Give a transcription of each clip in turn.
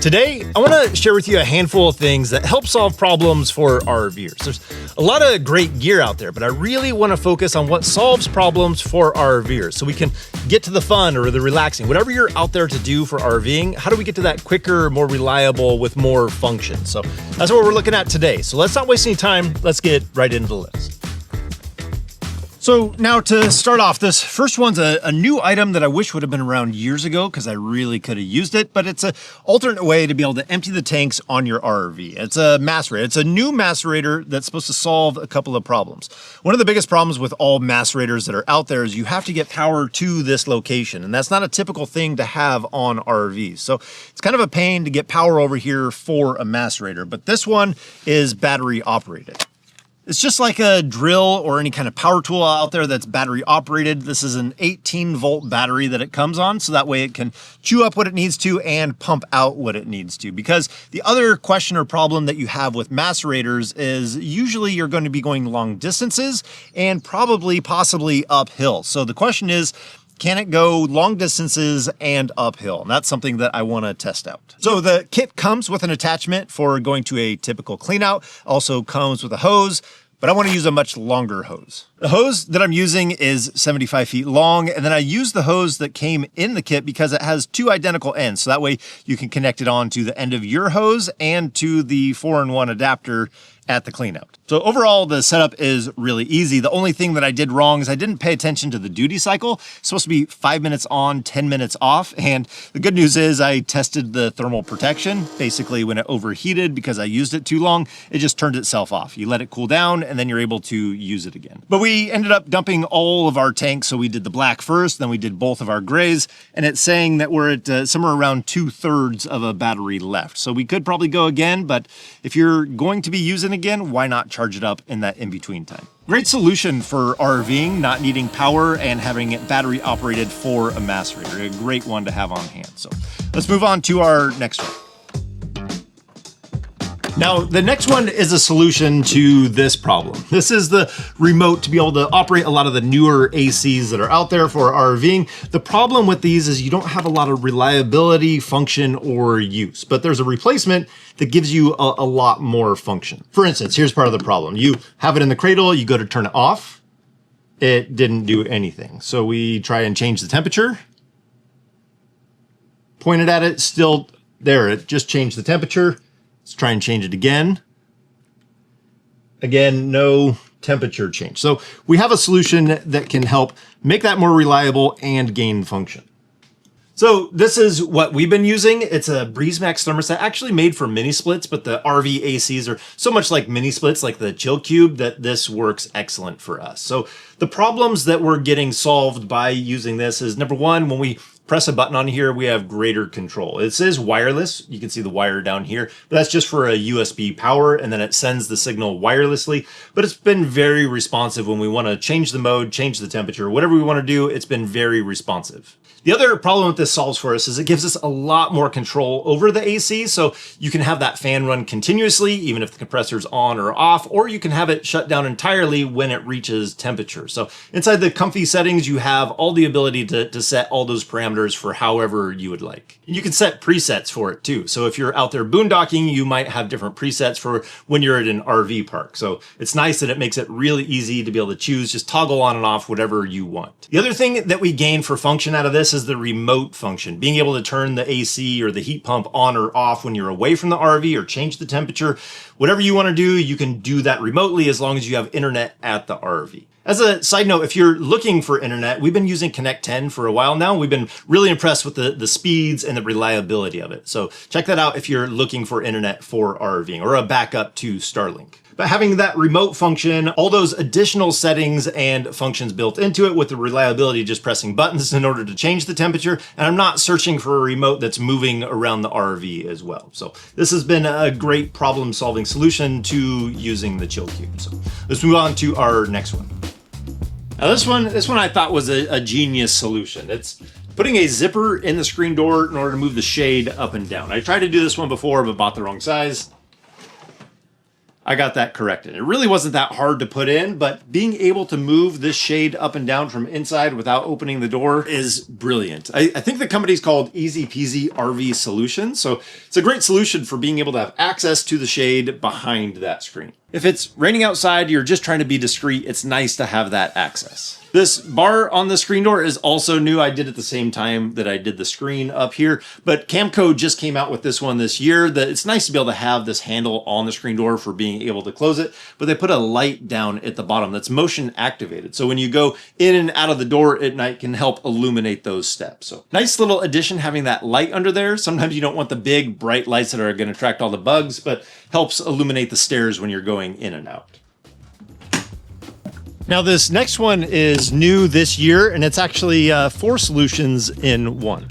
Today, I want to share with you a handful of things that help solve problems for RVers. There's a lot of great gear out there, but I really want to focus on what solves problems for RVers so we can get to the fun or the relaxing. Whatever you're out there to do for RVing, how do we get to that quicker, more reliable with more function? So that's what we're looking at today. So let's not waste any time. Let's get right into the list. So now to start off, this first one's a new item that I wish would have been around years ago because I really could have used it, but it's an alternate way to be able to empty the tanks on your RV. It's a macerator. It's a new macerator that's supposed to solve a couple of problems. One of the biggest problems with all macerators that are out there is you have to get power to this location, and that's not a typical thing to have on RVs. So it's kind of a pain to get power over here for a macerator, but this one is battery operated. It's just like a drill or any kind of power tool out there that's battery operated. This is an 18-volt battery that it comes on, so that way it can chew up what it needs to and pump out what it needs to. Because the other question or problem that you have with macerators is usually you're going to be going long distances and possibly uphill. So the question is, can it go long distances and uphill? And that's something that I want to test out. So the kit comes with an attachment for going to a typical clean out, also comes with a hose, but I want to use a much longer hose. The hose that I'm using is 75 feet long, and then I use the hose that came in the kit because it has two identical ends. So that way you can connect it on to the end of your hose and to the 4-in-1 adapter at the cleanout. So overall, the setup is really easy. The only thing that I did wrong is I didn't pay attention to the duty cycle. It's supposed to be 5 minutes on, 10 minutes off. And the good news is I tested the thermal protection. Basically, when it overheated because I used it too long, it just turned itself off. You let it cool down and then you're able to use it again. But we ended up dumping all of our tanks. So we did the black first, then we did both of our grays. And it's saying that we're at somewhere around 2/3 of a battery left. So we could probably go again, but if you're going to be using again, why not charge it up in that in-between time? Great solution for RVing, not needing power and having it battery operated for a macerator. A great one to have on hand. So let's move on to our next one. Now, the next one is a solution to this problem. This is the remote to be able to operate a lot of the newer ACs that are out there for RVing. The problem with these is you don't have a lot of reliability, function, or use, but there's a replacement that gives you a lot more function. For instance, here's part of the problem. You have it in the cradle, you go to turn it off, it didn't do anything. So we try and change the temperature. Pointed at it, still there, it just changed the temperature. Let's try and change it again. Again, no temperature change. So we have a solution that can help make that more reliable and gain function. So this is what we've been using. It's a BreezeMax thermostat, actually made for mini splits, but the RV ACs are so much like mini splits, like the Chill Cube, that this works excellent for us. So the problems that we're getting solved by using this is, number one, when we press a button on here, we have greater control. It says wireless. You can see the wire down here, but that's just for a USB power, and then it sends the signal wirelessly. But it's been very responsive when we want to change the mode, change the temperature, whatever we want to do, it's been very responsive. The other problem that this solves for us is it gives us a lot more control over the AC. So you can have that fan run continuously, even if the compressor's on or off, or you can have it shut down entirely when it reaches temperature. So inside the comfy settings, you have all the ability to set all those parameters for however you would like. And you can set presets for it too. So if you're out there boondocking, you might have different presets for when you're at an RV park. So it's nice that it makes it really easy to be able to choose, just toggle on and off whatever you want. The other thing that we gain for function out of this is the remote function, being able to turn the AC or the heat pump on or off when you're away from the RV, or change the temperature. Whatever you want to do, you can do that remotely as long as you have internet at the RV. As a side note, if you're looking for internet, we've been using Connect 10 for a while now. We've been really impressed with the speeds and the reliability of it. So check that out if you're looking for internet for RVing or a backup to Starlink. But having that remote function, all those additional settings and functions built into it with the reliability of just pressing buttons in order to change the temperature. And I'm not searching for a remote that's moving around the RV as well. So this has been a great problem-solving solution to using the Chill Cube. So let's move on to our next one. Now this one I thought was a genius solution. It's putting a zipper in the screen door in order to move the shade up and down. I tried to do this one before, but bought the wrong size. I got that corrected. It really wasn't that hard to put in, but being able to move this shade up and down from inside without opening the door is brilliant. I think the company's called Easy Peasy RV Solutions. So it's a great solution for being able to have access to the shade behind that screen. If it's raining outside, you're just trying to be discreet, it's nice to have that access. This bar on the screen door is also new. I did it the same time that I did the screen up here, but Camco just came out with this one this year. That it's nice to be able to have this handle on the screen door for being able to close it, but they put a light down at the bottom that's motion activated. So when you go in and out of the door at night, can help illuminate those steps. So nice little addition having that light under there. Sometimes you don't want the big bright lights that are going to attract all the bugs, but helps illuminate the stairs when you're going in and out. Now this next one is new this year, and it's actually 4 solutions in one.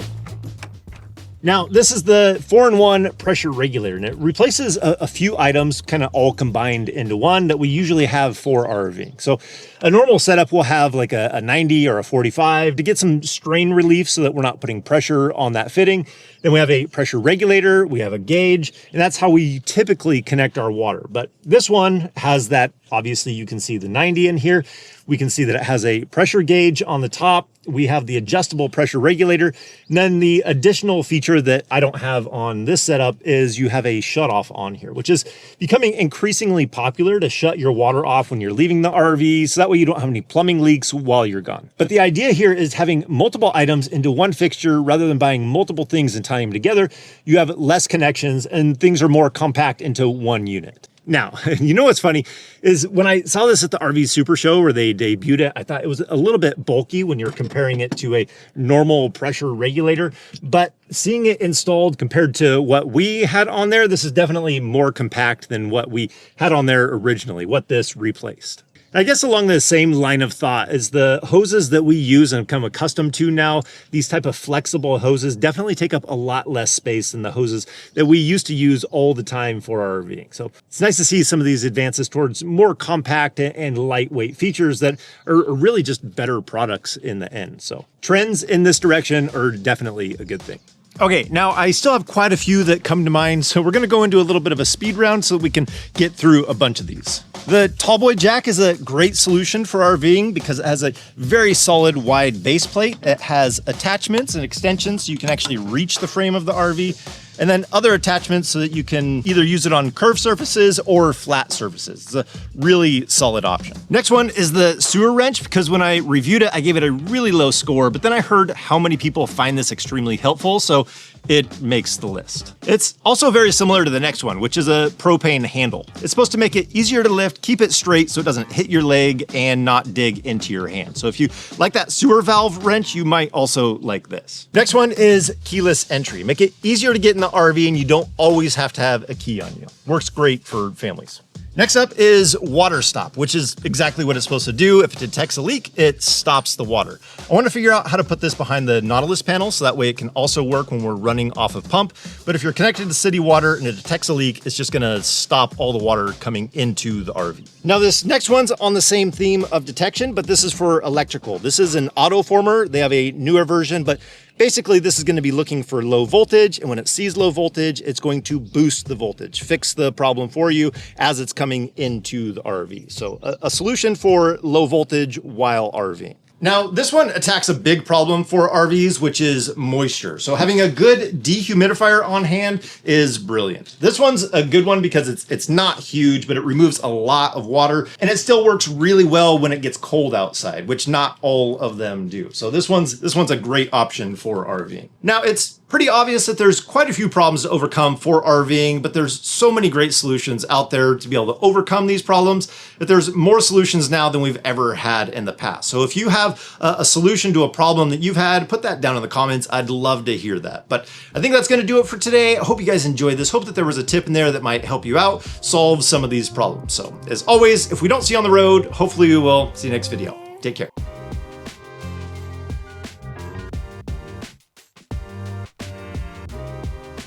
Now this is the 4-in-1 pressure regulator, and it replaces a few items kind of all combined into one that we usually have for RVing. So a normal setup will have like a 90 or a 45 to get some strain relief so that we're not putting pressure on that fitting. Then we have a pressure regulator, we have a gauge, and that's how we typically connect our water. But this one has that, obviously you can see the 90 in here. We can see that it has a pressure gauge on the top. We have the adjustable pressure regulator. And then the additional feature that I don't have on this setup is you have a shutoff on here, which is becoming increasingly popular to shut your water off when you're leaving the RV. So that way you don't have any plumbing leaks while you're gone. But the idea here is having multiple items into one fixture rather than buying multiple things and tying them together. You have less connections and things are more compact into one unit. Now, you know what's funny is when I saw this at the RV Super Show where they debuted it, I thought it was a little bit bulky when you're comparing it to a normal pressure regulator, but seeing it installed compared to what we had on there, this is definitely more compact than what we had on there originally, what this replaced. I guess along the same line of thought is the hoses that we use and become accustomed to now. These type of flexible hoses definitely take up a lot less space than the hoses that we used to use all the time for RVing. So it's nice to see some of these advances towards more compact and lightweight features that are really just better products in the end. So trends in this direction are definitely a good thing. Okay, now I still have quite a few that come to mind, so we're going to go into a little bit of a speed round so that we can get through a bunch of these. The Tallboy Jack is a great solution for RVing because it has a very solid wide base plate. It has attachments and extensions so you can actually reach the frame of the RV, and then other attachments so that you can either use it on curved surfaces or flat surfaces. It's a really solid option. Next one is the sewer wrench, because when I reviewed it, I gave it a really low score, but then I heard how many people find this extremely helpful, so it makes the list. It's also very similar to the next one, which is a propane handle. It's supposed to make it easier to lift, keep it straight so it doesn't hit your leg and not dig into your hand. So if you like that sewer valve wrench, you might also like this. Next one is keyless entry. Make it easier to get in the RV and you don't always have to have a key on you. Works great for families. Next up is water stop, which is exactly what it's supposed to do. If it detects a leak, it stops the water. I want to figure out how to put this behind the Nautilus panel so that way it can also work when we're running off of pump. But if you're connected to city water and it detects a leak, it's just going to stop all the water coming into the RV. Now this next one's on the same theme of detection, but this is for electrical. This is an auto former. They have a newer version, but basically, this is going to be looking for low voltage, and when it sees low voltage, it's going to boost the voltage, fix the problem for you as it's coming into the RV. So a solution for low voltage while RVing. Now, this one attacks a big problem for RVs, which is moisture. So having a good dehumidifier on hand is brilliant. This one's a good one because it's not huge, but it removes a lot of water, and it still works really well when it gets cold outside, which not all of them do. So this one's a great option for RVing. Now, it's pretty obvious that there's quite a few problems to overcome for RVing, but there's so many great solutions out there to be able to overcome these problems that there's more solutions now than we've ever had in the past. So if you have a solution to a problem that you've had, put that down in the comments. I'd love to hear that. But I think that's going to do it for today. I hope you guys enjoyed this. Hope that there was a tip in there that might help you out solve some of these problems. So as always, if we don't see you on the road, hopefully we will. See you next video. Take care.